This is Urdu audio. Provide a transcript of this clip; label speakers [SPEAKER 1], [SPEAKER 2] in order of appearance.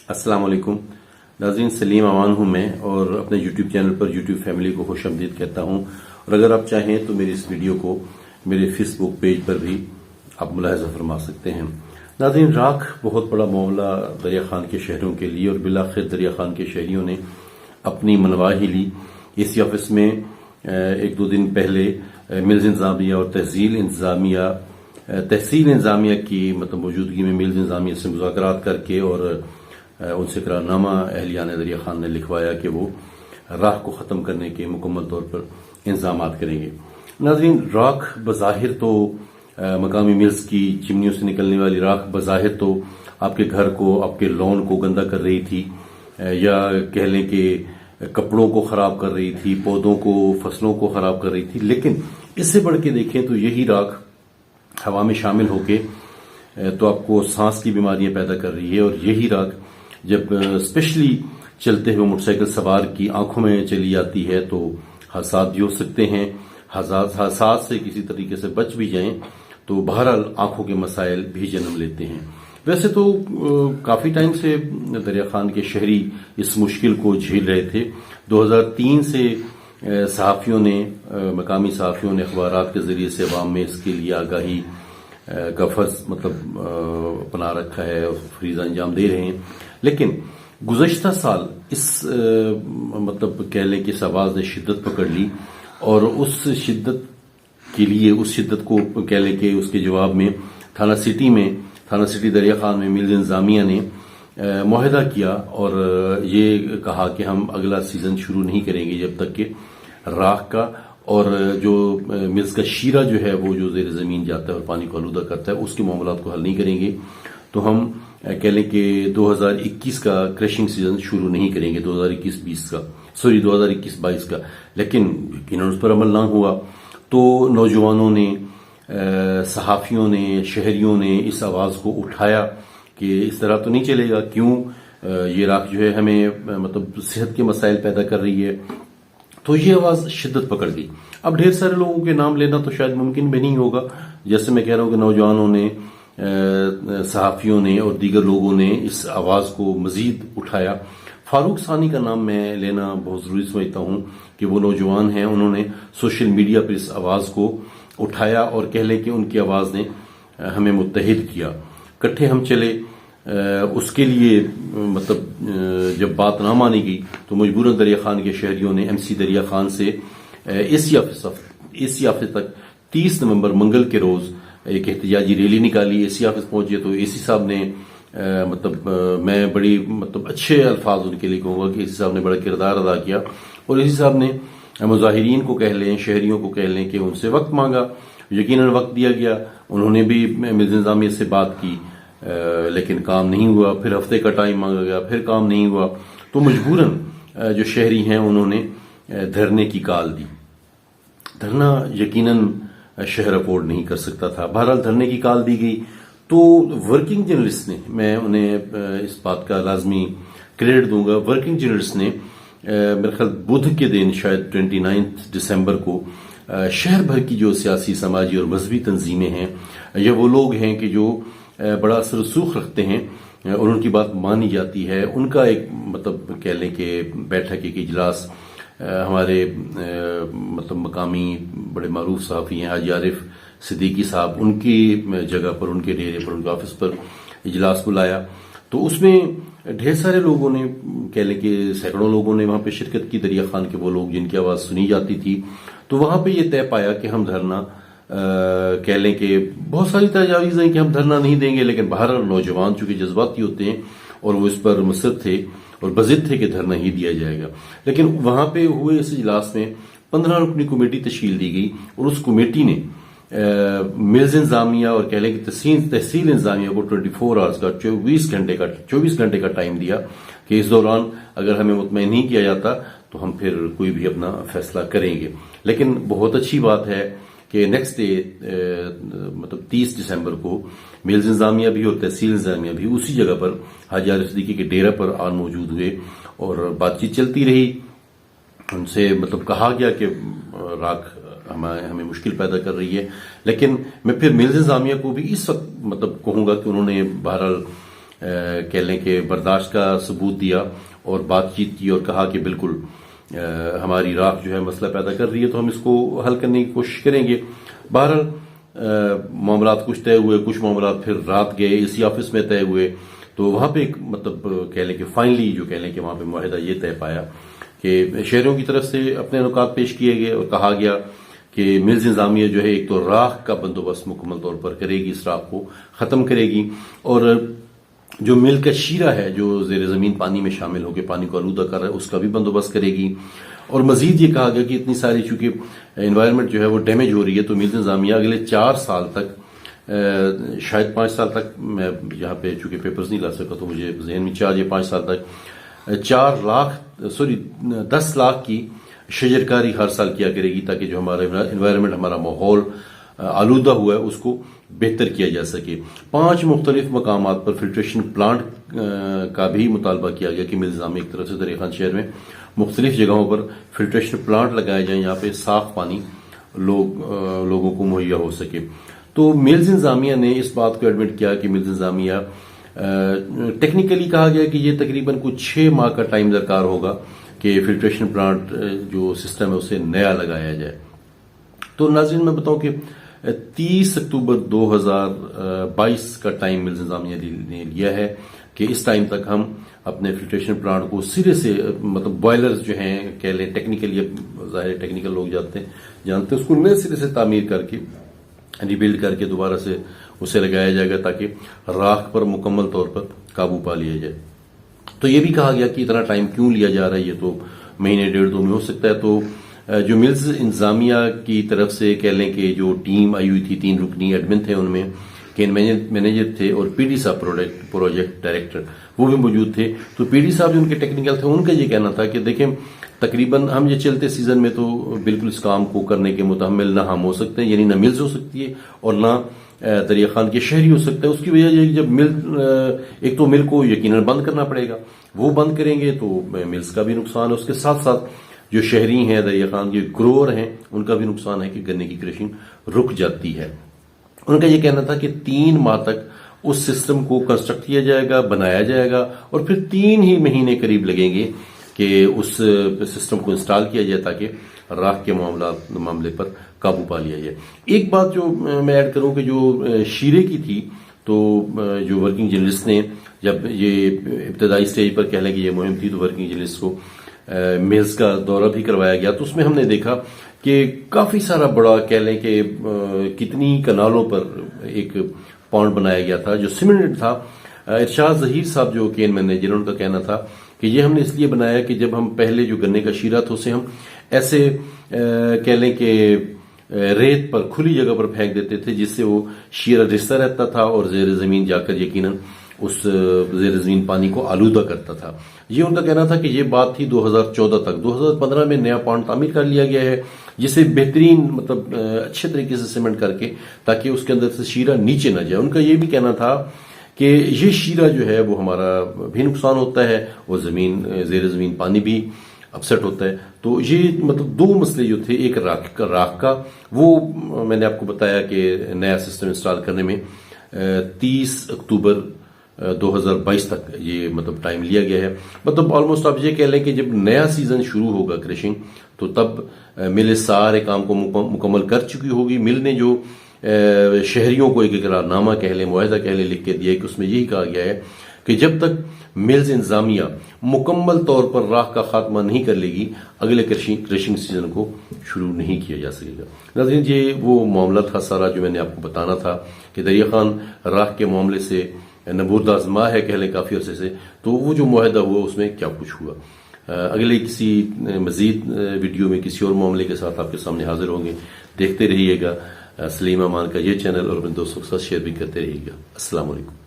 [SPEAKER 1] السلام علیکم ناظرین، سلیم امان ہوں میں اور اپنے یوٹیوب چینل پر یوٹیوب فیملی کو خوش آمدید کہتا ہوں. اور اگر آپ چاہیں تو میری اس ویڈیو کو میرے فیس بک پیج پر بھی آپ ملاحظہ فرما سکتے ہیں. ناظرین، راکھ بہت بڑا معاملہ دریا خان کے شہروں کے لیے، اور بالآخر دریا خان کے شہریوں نے اپنی منواہی لی. اے سی آفس میں ایک دو دن پہلے ملز انتظامیہ اور تحصیل انتظامیہ کی موجودگی میں ملز انتظامیہ سے مذاکرات کر کے اور ان سے قرار نامہ اہلیان دریا خان نے لکھوایا کہ وہ راکھ کو ختم کرنے کے مکمل طور پر انتظامات کریں گے. ناظرین، راکھ بظاہر تو مقامی ملز کی چمنیوں سے نکلنے والی راکھ بظاہر تو آپ کے گھر کو، آپ کے لون کو گندا کر رہی تھی، یا کہہ لیں کہ کپڑوں کو خراب کر رہی تھی، پودوں کو، فصلوں کو خراب کر رہی تھی. لیکن اس سے بڑھ کے دیکھیں تو یہی راکھ ہوا میں شامل ہو کے تو آپ کو سانس کی بیماریاں پیدا کر رہی ہے. اور یہی راکھ جب اسپیشلی چلتے ہوئے موٹر سائیکل سوار کی آنکھوں میں چلی جاتی ہے تو حادثات بھی ہو سکتے ہیں. حادثات سے کسی طریقے سے بچ بھی جائیں تو بہرحال آنکھوں کے مسائل بھی جنم لیتے ہیں. ویسے تو کافی ٹائم سے دریا خان کے شہری اس مشکل کو جھیل رہے تھے. 2003 سے صحافیوں نے، مقامی صحافیوں نے اخبارات کے ذریعے سے عوام میں اس کے لیے آگاہی کا فرض اپنا رکھا ہے اور فریضہ انجام دے رہے ہیں. لیکن گزشتہ سال اس کہہ لیں کہ اس آواز نے شدت پکڑ لی، اور اس شدت کو کہہ لیں کہ اس کے جواب میں تھانہ سٹی دریا خان میں ملز انتظامیہ نے معاہدہ کیا اور یہ کہا کہ ہم اگلا سیزن شروع نہیں کریں گے جب تک کہ راکھ کا اور جو ملز کا شیرہ جو ہے وہ جو زیر زمین جاتا ہے اور پانی کو آلودہ کرتا ہے اس کے معاملات کو حل نہیں کریں گے. تو ہم کہہ لیں کہ 2021 کا کریشنگ سیزن شروع نہیں کریں گے، 2021-22 کا. لیکن یقیناً اس پر عمل نہ ہوا تو نوجوانوں نے، صحافیوں نے، شہریوں نے اس آواز کو اٹھایا کہ اس طرح تو نہیں چلے گا. کیوں یہ راکھ جو ہے ہمیں صحت کے مسائل پیدا کر رہی ہے. تو یہ آواز شدت پکڑ گئی. اب ڈھیر سارے لوگوں کے نام لینا تو شاید ممکن بھی نہیں ہوگا. جیسے میں کہہ رہا ہوں کہ نوجوانوں نے، صحافیوں نے اور دیگر لوگوں نے اس آواز کو مزید اٹھایا. فاروق ثانی کا نام میں لینا بہت ضروری سمجھتا ہوں کہ وہ نوجوان ہیں. انہوں نے سوشل میڈیا پر اس آواز کو اٹھایا اور کہہ لیں کہ ان کی آواز نے ہمیں متحد کیا. کٹھے ہم چلے. اس کے لیے جب بات نہ مانی گئی تو مجبوراً دریا خان کے شہریوں نے MC دریا خان سے اے سی آفس تک 30 نومبر منگل کے روز ایک احتجاجی ریلی نکالی. اے سی آفس پہنچے تو اے سی صاحب نے میں بڑی اچھے الفاظ ان کے لیے کہوں گا کہ اے سی صاحب نے بڑا کردار ادا کیا. اور اے سی صاحب نے مظاہرین کو کہہ لیں، شہریوں کو کہہ لیں کہ ان سے وقت مانگا. یقیناً وقت دیا گیا. انہوں نے بھی ملز انتظامیہ سے بات کی لیکن کام نہیں ہوا. پھر ہفتے کا ٹائم مانگا گیا، پھر کام نہیں ہوا. تو مجبوراً جو شہری ہیں انہوں نے دھرنے کی کال دی. دھرنا یقیناً شہر افورڈ نہیں کر سکتا تھا. بہرحال دھرنے کی کال دی گئی تو ورکنگ جرنلسٹ نے، میں انہیں اس بات کا لازمی کریڈٹ دوں گا، ورکنگ جرنلسٹ نے میرے خیال بدھ کے دن شاید 29 دسمبر کو شہر بھر کی جو سیاسی، سماجی اور مذہبی تنظیمیں ہیں یا وہ لوگ ہیں کہ جو بڑا اثر رسوخ رکھتے ہیں اور ان کی بات مانی جاتی ہے، ان کا ایک کہہ لیں کہ بیٹھک، ایک اجلاس ہمارے مقامی بڑے معروف صحافی ہیں حاجی عارف صدیقی صاحب، ان کی جگہ پر، ان کے ڈیرے پر، ان کے آفس پر اجلاس بلایا. تو اس میں ڈھیر سارے لوگوں نے، کہہ لیں کہ سینکڑوں لوگوں نے وہاں پہ شرکت کی، دریا خان کے وہ لوگ جن کی آواز سنی جاتی تھی. تو وہاں پہ یہ طے پایا کہ ہم دھرنا، کہہ لیں کہ بہت ساری تجاویز ہیں کہ ہم دھرنا نہیں دیں گے، لیکن بہرحال نوجوان چونکہ جذباتی ہوتے ہیں اور وہ اس پر مصر تھے اور بضد تھے کہ دھرنا ہی دیا جائے گا. لیکن وہاں پہ ہوئے اس اجلاس میں 15 رکنی کمیٹی تشکیل دی گئی اور اس کمیٹی نے ملز انتظامیہ اور کہہ لیں کہ تحصیل انتظامیہ کو 24 آورز کا 24 گھنٹے کا ٹائم دیا کہ اس دوران اگر ہمیں مطمئن نہیں کیا جاتا تو ہم پھر کوئی بھی اپنا فیصلہ کریں گے. لیکن بہت اچھی بات ہے کہ نیکسٹ ڈے 30 دسمبر کو ملز انتظامیہ بھی اور تحصیل انتظامیہ بھی اسی جگہ پر حاجی عارف صدیقی کے ڈیرے پر آن موجود ہوئے اور بات چیت چلتی رہی. ان سے کہا گیا کہ راکھ ہمیں مشکل پیدا کر رہی ہے. لیکن میں پھر ملز انتظامیہ کو بھی اس وقت کہوں گا کہ انہوں نے بہرحال کہہ لیں کہ برداشت کا ثبوت دیا اور بات چیت کی اور کہا کہ بالکل ہماری راکھ جو ہے مسئلہ پیدا کر رہی ہے تو ہم اس کو حل کرنے کی کوشش کریں گے. بہرحال معاملات کچھ طے ہوئے, کچھ معاملات پھر رات گئے اسی آفس میں طے ہوئے. تو وہاں پہ ایک مطلب کہہ لیں کہ فائنلی جو کہہ لیں کہ وہاں پہ معاہدہ یہ طے پایا کہ شہریوں کی طرف سے اپنے نکات پیش کیے گئے اور کہا گیا کہ ملز انتظامیہ جو ہے ایک تو راکھ کا بندوبست مکمل طور پر کرے گی, اس راکھ کو ختم کرے گی, اور جو مل کا شیرہ ہے جو زیر زمین پانی میں شامل ہو کے پانی کو آلودہ کر رہا ہے اس کا بھی بندوبست کرے گی. اور مزید یہ کہا گیا کہ اتنی ساری چونکہ انوائرمنٹ جو ہے وہ ڈیمیج ہو رہی ہے تو ملز انتظامیہ اگلے 4 سال تک شاید 5 سال تک, میں یہاں پہ چونکہ پیپرز نہیں لا سکا تو مجھے ذہن میں 4 یا 5 سال تک 10 لاکھ کی شجرکاری ہر سال کیا کرے گی تاکہ جو ہمارا انوائرمنٹ, ہمارا ماحول آلودہ ہوا ہے اس کو بہتر کیا جا سکے. 5 مختلف مقامات پر فلٹریشن پلانٹ کا بھی مطالبہ کیا گیا کہ ملز انتظامیہ کی طرف سے دریا خان شہر میں مختلف جگہوں پر فلٹریشن پلانٹ لگائے جائیں یہاں پہ صاف پانی لوگوں کو مہیا ہو سکے. تو ملز انتظامیہ نے اس بات کو ایڈمٹ کیا کہ ملز انتظامیہ ٹیکنیکلی کہا گیا کہ یہ تقریباً کچھ 6 ماہ کا ٹائم درکار ہوگا کہ فلٹریشن پلانٹ جو سسٹم ہے اسے نیا لگایا جائے. تو ناظرین میں بتاؤں کہ 30 اکتوبر 2022 کا ٹائم ملز انتظامیہ نے لیا ہے کہ اس ٹائم تک ہم اپنے فلٹریشن پلانٹ کو سرے سے مطلب بوائلرز جو ہیں کہہ لیں ٹیکنیکلی, اب ظاہر ٹیکنیکل لوگ جانتے ہیں اس کو نئے سرے سے تعمیر کر کے ری بلڈ کر کے دوبارہ سے اسے لگایا جائے گا تاکہ راکھ پر مکمل طور پر قابو پا لیا جائے. تو یہ بھی کہا گیا کہ اتنا ٹائم کیوں لیا جا رہا ہے, یہ تو مہینے 1.5-2 میں ہو سکتا ہے. تو جو ملز انتظامیہ کی طرف سے کہہ لیں کہ جو ٹیم آئی ہوئی تھی 3 رکنی ایڈمن تھے, ان میں کین مینیجر تھے اور پی ڈی صاحب پروجیکٹ ڈائریکٹر وہ بھی موجود تھے. تو پی ڈی صاحب جو ان کے ٹیکنیکل تھے ان کا یہ کہنا تھا کہ دیکھیں تقریباً ہم یہ چلتے سیزن میں تو بالکل اس کام کو کرنے کے متحمل نہ ہم ہو سکتے ہیں, یعنی نہ ملز ہو سکتی ہے اور نہ دریا خان کے شہری ہو سکتے ہیں. اس کی وجہ یہ کہ جب ایک تو مل کو یقیناً بند کرنا پڑے گا, وہ بند کریں گے تو ملز کا بھی نقصان ہے, اس کے ساتھ ساتھ جو شہری ہیں دریا خان کے گروور ہیں ان کا بھی نقصان ہے کہ گنے کی کریشنگ رک جاتی ہے. ان کا یہ کہنا تھا کہ 3 ماہ تک اس سسٹم کو کنسٹرکٹ کیا جائے گا, بنایا جائے گا, اور پھر 3 ہی مہینے قریب لگیں گے کہ اس سسٹم کو انسٹال کیا جائے تاکہ راکھ کے معاملے پر قابو پا لیا جائے. ایک بات جو میں ایڈ کروں کہ جو شیرے کی تھی, تو جو ورکنگ جرنلسٹ نے جب یہ ابتدائی سٹیج پر کہہ لیں کہ یہ مہم تھی تو ورکنگ جرنلسٹ کو ملز کا دورہ بھی کروایا گیا. تو اس میں ہم نے دیکھا کہ کافی سارا بڑا کہہ لیں کہ کتنی کنالوں پر ایک پونڈ بنایا گیا تھا جو سیمنٹڈ تھا. ارشاد ظہیر صاحب جو کین مینیجر, ان کا کہنا تھا کہ یہ ہم نے اس لیے بنایا کہ جب ہم پہلے جو گنے کا شیرہ تھا اسے ہم ایسے کہہ لیں کہ ریت پر کھلی جگہ پر پھینک دیتے تھے جس سے وہ شیرہ رستا رہتا تھا اور زیر زمین جا کر یقیناً اس زیر زمین پانی کو آلودہ کرتا تھا. یہ ان کا کہنا تھا کہ یہ بات تھی 2014 تک. 2015 میں نیا پونڈ تعمیر کر لیا گیا ہے جسے بہترین مطلب اچھے طریقے سے سیمنٹ کر کے تاکہ اس کے اندر سے شیرہ نیچے نہ جائے. ان کا یہ بھی کہنا تھا کہ یہ شیرہ جو ہے وہ ہمارا بھی نقصان ہوتا ہے اور زیر زمین پانی بھی اپسیٹ ہوتا ہے. تو یہ مطلب 2 مسئلے جو تھے, ایک راکھ کا, وہ میں نے آپ کو بتایا کہ نیا سسٹم انسٹال کرنے میں 30 اکتوبر 2022 تک یہ مطلب ٹائم لیا گیا ہے. مطلب آلموسٹ آپ یہ کہہ لیں کہ جب نیا سیزن شروع ہوگا کریشنگ تو تب مل سارے کام کو مکمل کر چکی ہوگی. مل نے جو شہریوں کو ایک اقرار نامہ کہہ لیں, معاہدہ کہہ لیں, لکھ کے دیا کہ اس میں یہی کہا گیا ہے کہ جب تک ملز انتظامیہ مکمل طور پر راکھ کا خاتمہ نہیں کر لے گی اگلے کریشنگ سیزن کو شروع نہیں کیا جا سکے گا. ناظرین یہ وہ معاملہ تھا سارا جو میں نے آپ کو بتانا تھا کہ دریا خان راکھ کے معاملے سے نبورد آزما ہے کہہ لیں کافی عرصے سے. تو وہ جو معاہدہ ہوا اس میں کیا کچھ ہوا. اگلے کسی مزید ویڈیو میں کسی اور معاملے کے ساتھ آپ کے سامنے حاضر ہوں گے. دیکھتے رہیے گا سلیم امان کا یہ چینل اور اپنے دوستوں کے ساتھ شیئر بھی کرتے رہیے گا. السلام علیکم.